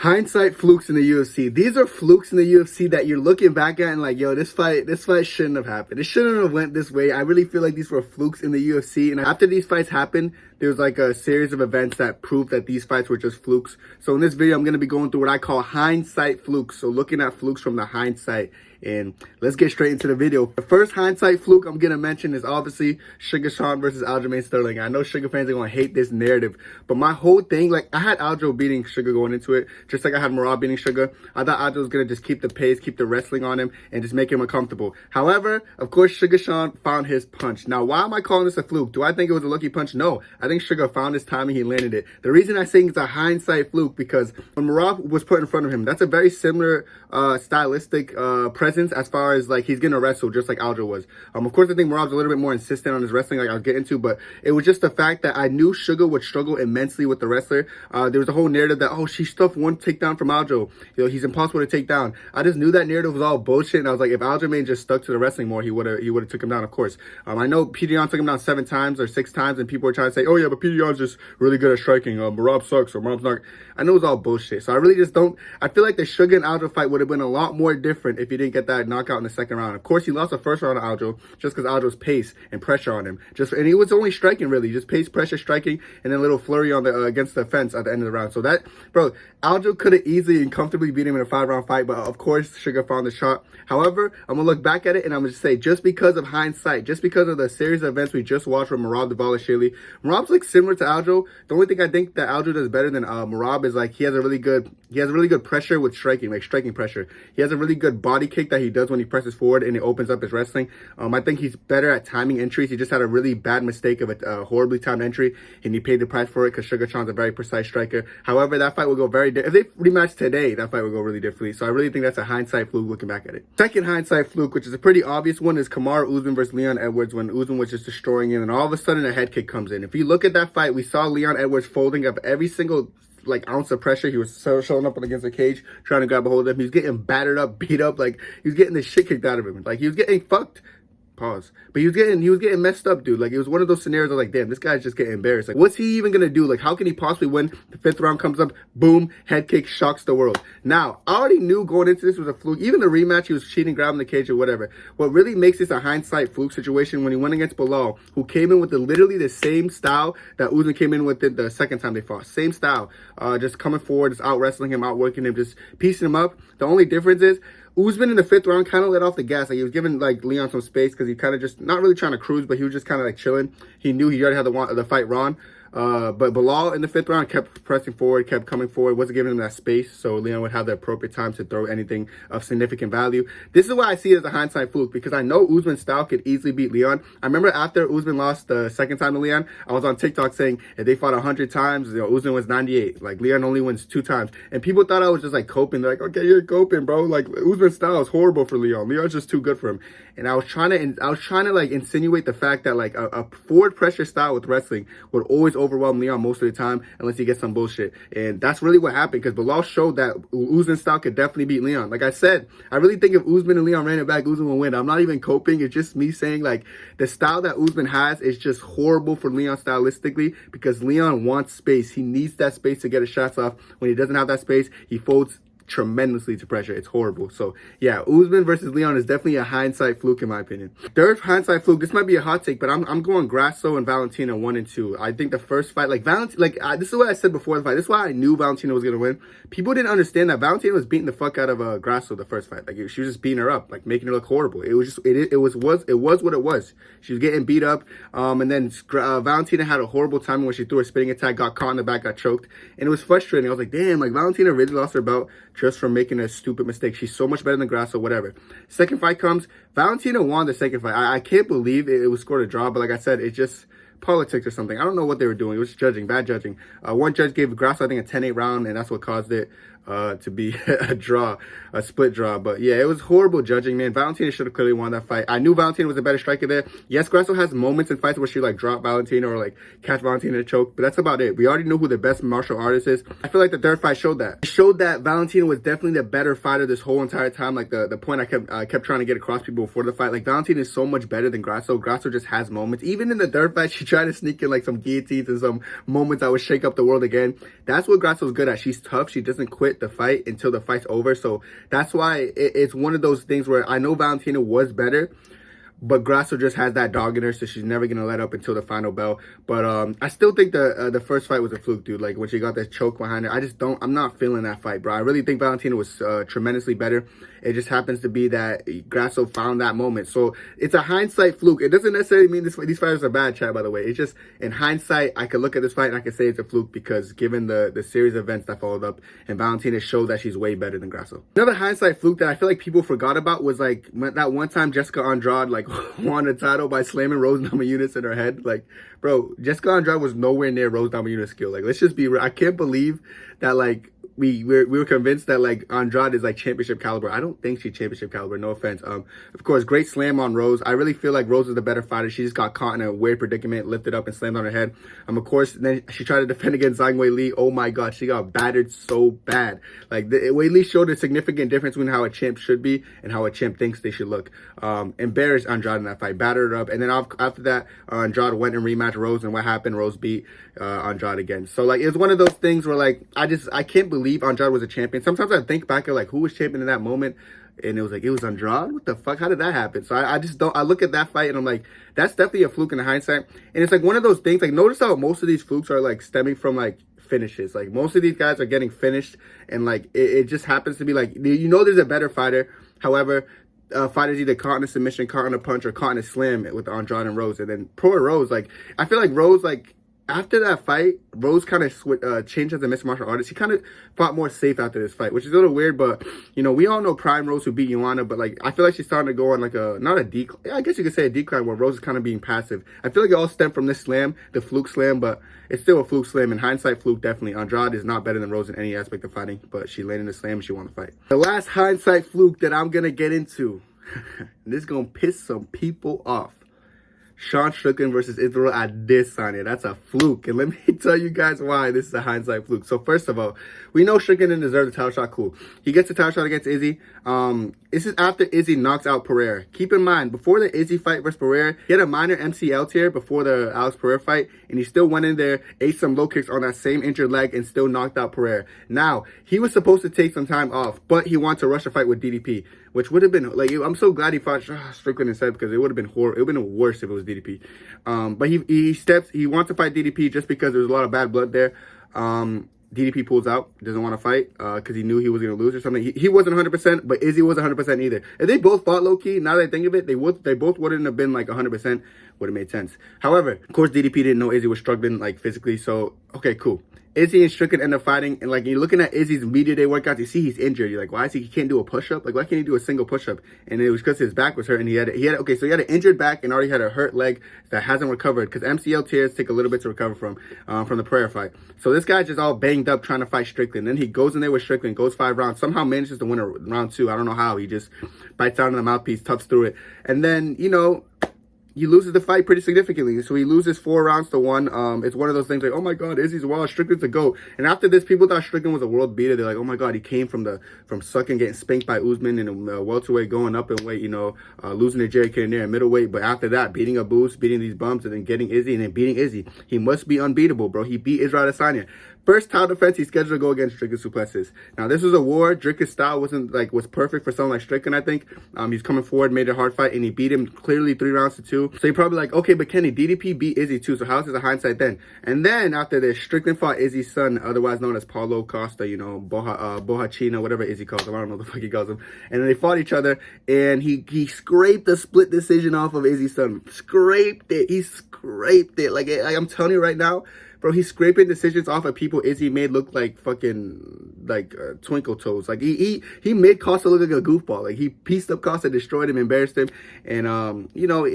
Hindsight flukes in the UFC. These are flukes in the UFC that you're looking back at and like, yo, this fight shouldn't have happened. It shouldn't have went this way. I really feel like these were flukes in the UFC. And after these fights happened, there was like a series of events that proved that these fights were just flukes. So in this video, I'm going to be going through what I call hindsight flukes. So looking at flukes from the hindsight. And let's get straight into the video. The first hindsight fluke I'm going to mention is obviously Shrien versus Aljamain Sterling. I know Sugar fans are going to hate this narrative, but my whole thing, like, I had Aljo beating Sugar going into it, just like I had Merab beating Sugar. I thought Aljo was going to just keep the pace, keep the wrestling on him, and just make him uncomfortable. However, of course, Shrien found his punch. Now, why am I calling this a fluke? Do I think it was a lucky punch? No. I think Sugar found his timing, he landed it. The reason I think it's a hindsight fluke, because when Merab was put in front of him, that's a very similar stylistic presence as far as like he's gonna wrestle just like Aljo was. Of course, I think Merab's a little bit more insistent on his wrestling, like I'll get into, but it was just the fact that I knew Sugar would struggle immensely with the wrestler. There was a whole narrative that, oh, she stuffed one takedown from Aljo. You know, he's impossible to take down. I just knew that narrative was all bullshit, and I was like, if Aljamain just stuck to the wrestling more, he would have took him down, of course. I know Pedion took him down 7 times or 6 times, and people were trying to say, oh yeah, but Pedion's just really good at striking. Merab sucks, or Merab's not. I know it was all bullshit. So I really just don't. I feel like the Sugar and Aljo fight would have been a lot more different if he didn't get that knockout in the second round. Of course, he lost the first round to Aljo just because Aljo's pace and pressure on him. And he was only striking, really, just pace, pressure, striking, and then a little flurry on the against the fence at the end of the round. So that, bro, Aljo could have easily and comfortably beat him in a 5-round fight, but of course, Sugar found the shot. However, I'm gonna look back at it and I'm gonna say, just because of hindsight, just because of the series of events we just watched from Merab Dvalishvili, Merab's like similar to Aljo. The only thing I think that Aljo does better than Merab is like he has a really good pressure with striking, like striking pressure. He has a really good body kick that he does when he presses forward and it opens up his wrestling. I think he's better at timing entries. He just had a really bad mistake of a horribly timed entry, and he paid the price for it because Sugar Sean's a very precise striker. However, that fight will go very if they rematch today, that fight will go really differently. So I really think that's a hindsight fluke looking back at it. Second hindsight fluke, which is a pretty obvious one, is Kamaru Usman versus Leon Edwards, when Usman was just destroying him, and all of a sudden a head kick comes in. If you look at that fight, we saw Leon Edwards folding up every single like ounce of pressure. He was showing up against the cage, trying to grab a hold of him. He was getting battered up, beat up, like he was getting the shit kicked out of him. Like he was getting fucked. Pause. But he was getting messed up, dude. Like it was one of those scenarios I was like, damn, this guy's just getting embarrassed. Like, what's he even gonna do? Like, how can he possibly win? The 5th round comes up, boom, head kick, shocks the world. Now, I already knew going into this was a fluke. Even the rematch, he was cheating, grabbing the cage or whatever. What really makes this a hindsight fluke situation when he went against Bilal, who came in with literally the same style that Usman came in with the second time they fought. Same style. Just coming forward, just out wrestling him, outworking him, just piecing him up. The only difference is Usman in the 5th round kind of let off the gas. Like he was giving like Leon some space because he kind of just not really trying to cruise, but he was just kind of like chilling. He knew he already had the fight won. But Bilal in the 5th round kept pressing forward, kept coming forward, wasn't giving him that space, so Leon would have the appropriate time to throw anything of significant value. This is why I see it as a hindsight fluke, because I know Usman's style could easily beat Leon. I remember after Usman lost the second time to Leon, I was on TikTok saying if they fought 100 times, you know, Usman was 98. Like Leon only wins 2 times, and people thought I was just like coping. They're like, okay, you're coping, bro. Like Usman's style is horrible for Leon. Leon's just too good for him. And I was trying to like insinuate the fact that like a forward pressure style with wrestling would always overwhelm Leon most of the time unless he gets some bullshit. And that's really what happened, because Bilal showed that Usman's style could definitely beat Leon. Like I said, I really think if Usman and Leon ran it back, Usman will win. I'm not even coping. It's just me saying like the style that Usman has is just horrible for Leon stylistically, because Leon wants space. He needs that space to get his shots off. When he doesn't have that space, he folds tremendously to pressure. It's horrible. So yeah, Usman versus Leon is definitely a hindsight fluke in my opinion. Third hindsight fluke, this might be a hot take, but I'm going Grasso and Valentina 1 and 2. I think the first fight, like this is what I said before the fight. This is why I knew Valentina was gonna win. People didn't understand that Valentina was beating the fuck out of Grasso the first fight. Like she was just beating her up, like making her look horrible. It was just it was what it was. She was getting beat up, and then Valentina had a horrible timing when she threw a spinning attack, got caught in the back, got choked, and it was frustrating. I was like, damn, like Valentina really lost her belt just from making a stupid mistake. She's so much better than Grasso, whatever. Second fight comes, Valentina won the second fight. I can't believe it was scored a draw, but like I said, it just politics or something. I don't know what they were doing. It was judging, bad judging. One judge gave Grasso, I think, a 10-8 round, and that's what caused it to be a draw, a split draw. But yeah, it was horrible judging, man. Valentina should have clearly won that fight. I knew Valentina was a better striker there. Yes, Grasso has moments in fights where she like drop Valentina or like catch Valentina to choke, but that's about it. We already knew who the best martial artist is. I feel like the third fight showed that. It showed that Valentina was definitely the better fighter this whole entire time. Like the point I kept trying to get across people before the fight. Like Valentina is so much better than Grasso. Grasso just has moments. Even in the third fight, she try to sneak in like some guillotines and some moments that would shake up the world again. That's what Grasso's good at. She's tough. She doesn't quit the fight until the fight's over. So that's why it's one of those things where I know Valentina was better, but Grasso just has that dog in her, so she's never gonna let up until the final bell. But I still think the first fight was a fluke, dude. Like when she got that choke behind her, I'm not feeling that fight, bro. I really think Valentina was tremendously better. It just happens to be that Grasso found that moment. So it's a hindsight fluke. It doesn't necessarily mean these fighters are bad, Chad, by the way. It's just in hindsight, I could look at this fight and I could say it's a fluke because given the series of events that followed up, and Valentina showed that she's way better than Grasso. Another hindsight fluke that I feel like people forgot about was like that one time Jessica Andrade like won the title by slamming Rose Namajunas in her head. Like, bro, Jessica Andrade was nowhere near Rose Namajunas' skill. Like, let's just be real. I can't believe that like we were convinced that like Andrade is like championship caliber. I don't think she's championship caliber, no offense. Of course, great slam on Rose. I really feel like Rose is the better fighter. She just got caught in a weird predicament, lifted up and slammed on her head. Of course, then she tried to defend against Zhang Weili. Oh my god, she got battered so bad. Like Weili showed a significant difference between how a champ should be and how a champ thinks they should look. Embarrassed Andrade in that fight, battered her up, and then after that, Andrade went and rematched Rose, and what happened? Rose beat Andrade again. So like it's one of those things where like I can't believe Andrade was a champion. Sometimes I think back at like who was champion in that moment, and it was Andrade. What the fuck? How did that happen? So I just don't. I look at that fight and I'm like, that's definitely a fluke in the hindsight. And it's like one of those things. Like notice how most of these flukes are like stemming from like finishes. Like most of these guys are getting finished, and like it just happens to be like there's a better fighter. However, fighters either caught in a submission, caught in a punch, or caught in a slam with Andrade and Rose. And then poor Rose, like I feel like Rose, like after that fight, Rose kind of changed as a mixed martial artist. She kind of fought more safe after this fight, which is a little weird. But we all know Prime Rose who beat Joanna, but like I feel like she's starting to go on like not a decline. I guess you could say a decline where Rose is kind of being passive. I feel like it all stemmed from this slam, the fluke slam, but it's still a fluke slam. In hindsight, fluke definitely. Andrade is not better than Rose in any aspect of fighting, but she landed the slam and she won the fight. The last hindsight fluke that I'm gonna get into. This is gonna piss some people off. Strickland versus Andr Adesanya. That's a fluke. And let me tell you guys why this is a hindsight fluke. So first of all, we know Strickland didn't deserve the title shot. Cool. He gets the title shot against Izzy. This is after Izzy knocks out Pereira. Keep in mind, before the Izzy fight versus Pereira, he had a minor MCL tear before the Alex Pereira fight, and he still went in there, ate some low kicks on that same injured leg, and still knocked out Pereira. Now, he was supposed to take some time off, but he wanted to rush a fight with DDP, which would have been, like, I'm so glad he fought Strickland instead, because it would have been horrible. It would have been worse if it was DDP. But he wants to fight DDP just because there's a lot of bad blood there. DDP pulls out, doesn't want to fight because he knew he was going to lose or something. He wasn't 100%, but Izzy wasn't 100% either. If they both fought low-key, now that I think of it, they both wouldn't have been like 100%, would have made sense. However, of course, DDP didn't know Izzy was struggling like physically, so okay, cool. Izzy and Strickland end up fighting, and like you're looking at Izzy's media day workouts, you see he's injured. You're like, why is he can't do a push-up? Like, why can't he do a single push-up? And it was because his back was hurt, and he had an injured back and already had a hurt leg that hasn't recovered, because MCL tears take a little bit to recover from the Pereira fight. So this guy's just all banged up trying to fight Strickland. Then he goes in there with Strickland, goes 5 rounds, somehow manages to win a round 2. I don't know how. He just bites down on the mouthpiece, toughs through it, and then he loses the fight pretty significantly. So he loses 4 rounds to 1. It's one of those things like, oh my god, Izzy's wild, Strickland's a GOAT. And after this, people thought Strickland was a world beater. They're like, oh my god, he came from sucking, getting spanked by Usman in a welterweight, going up in weight, losing to Jerry Cannonier in middleweight. But after that, beating a boost, beating these bums, and then getting Izzy, and then beating Izzy. He must be unbeatable, bro. He beat Andr Adesanya. First title defense, he's scheduled to go against Strickland suplexes. Now, this was a war. Strickland's style was perfect for someone like Strickland, I think. He's coming forward, made it a hard fight, and he beat him clearly 3 rounds to 2. So you're probably like, okay, but Kenny, DDP beat Izzy too, so how's this a hindsight then? And then after this, Strickland fought Izzy's son, otherwise known as Paulo Costa, Bohachina, whatever Izzy calls him. I don't know what the fuck he calls him. And then they fought each other, and he scraped the split decision off of Izzy's son. Scraped it. He scraped it. Like I'm telling you right now, bro, he's scraping decisions off of people Izzy made look like fucking twinkle toes. Like he made Costa look like a goofball. Like he pieced up Costa, destroyed him, embarrassed him, and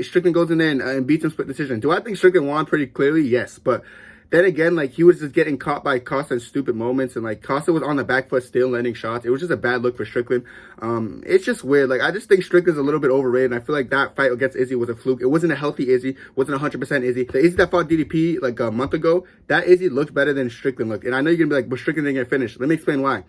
Strickland goes in there and beats him split decision. Do I think Strickland won pretty clearly? Yes, but then again, like he was just getting caught by Costa in stupid moments, and like Costa was on the back foot still landing shots. It was just a bad look for Strickland. It's just weird. Like I just think Strickland's a little bit overrated, and I feel like that fight against Izzy was a fluke. It wasn't a healthy Izzy, wasn't 100% Izzy. The Izzy that fought DDP like a month ago, that Izzy looked better than Strickland looked. And I know you're gonna be like, but Strickland didn't get finished. Let me explain why.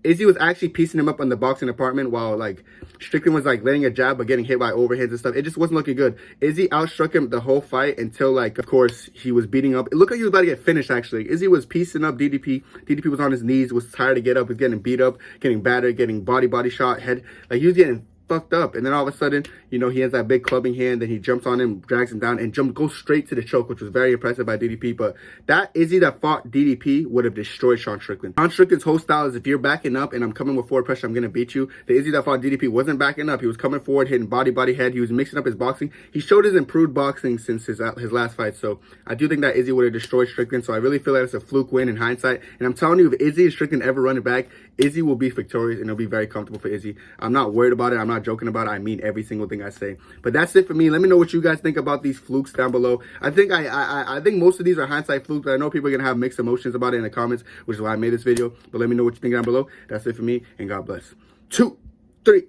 Izzy was actually piecing him up in the boxing department while like Strickland was like laying a jab but getting hit by overhands and stuff. It just wasn't looking good. Izzy outstruck him the whole fight until like, of course, he was beating up. It looked like he was about to get finished actually. Izzy was piecing up DDP. DDP was on his knees, was tired to get up, was getting beat up, getting battered, getting body shot, head. Like he was getting fucked up. And then all of a sudden, you know, he has that big clubbing hand, then he jumps on him, drags him down, and goes straight to the choke, which was very impressive by DDP. But that Izzy that fought DDP would have destroyed Sean Strickland. Sean Strickland's whole style is if you're backing up and I'm coming with forward pressure, I'm gonna beat you. The Izzy that fought DDP wasn't backing up. He was coming forward, hitting body, head. He was mixing up his boxing. He showed his improved boxing since his last fight. So I do think that Izzy would have destroyed Strickland. So I really feel like it's a fluke win in hindsight. And I'm telling you, if Izzy and Strickland ever run it back, Izzy will be victorious and it'll be very comfortable for Izzy. I'm not worried about it. I'm not joking about it. I mean every single thing I say. But that's it for me. Let me know what you guys think about these flukes down below. I think I think most of these are hindsight flukes, but I know people are gonna have mixed emotions about it in the comments, which is why I made this video. But let me know what you think down below. That's it for me, and God bless. 2, 3.